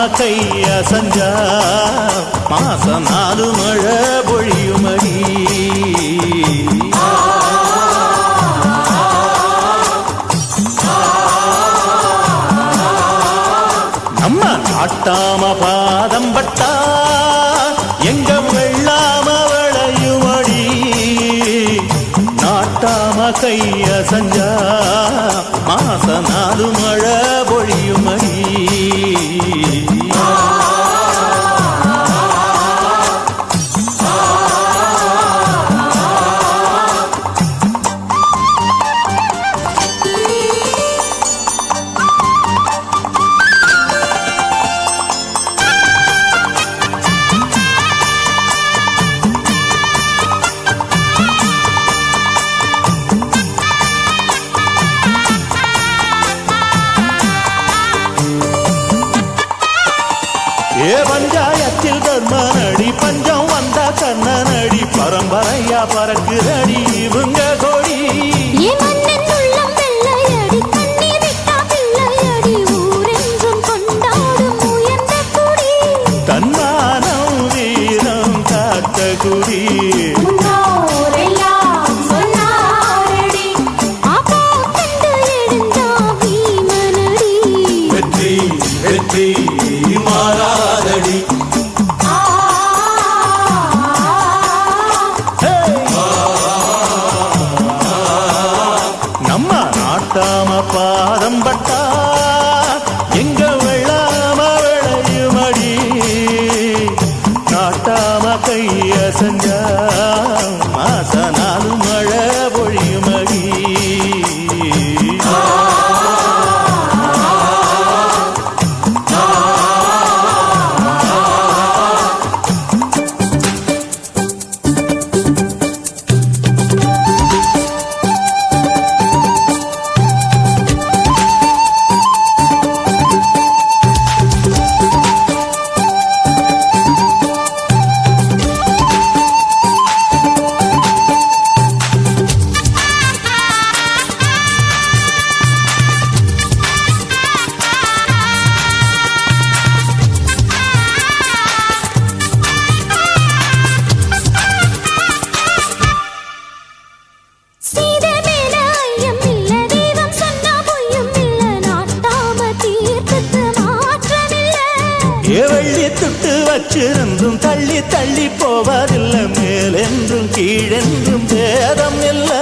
கைய சஞ்சா மாசம் 4 மழை பொழியுமடி. நம்ம நாட்டாம பாதம் பட்டா எங்க வெள்ளாம விளையுமடி. நாட்டாம கைய சஞ்சா மாசம் 4 மழை பொழியுமடி. பஞ்சாயத்தில் தர்மனடி பஞ்சம் வந்த கண்ணனடி பரம்பரையா பறக்குதடி இவங்க கொடி. தன்மானம் வீரம் காத்த குடி. வெற்றி வெற்றி மாறாதடி. நம்ம நாட்டாம பாதம் பட்டா எங்க வெள்ளாம விளையுமடி. நாட்டாம கைய செஞ்சா மாச 4 மழை பொழியுமடி. வெள்ளி துட்டு வச்சிருந்தும் தள்ளி தள்ளி போவதில்லை. மேலென்றும் கீழென்றும் பேதம் இல்லை.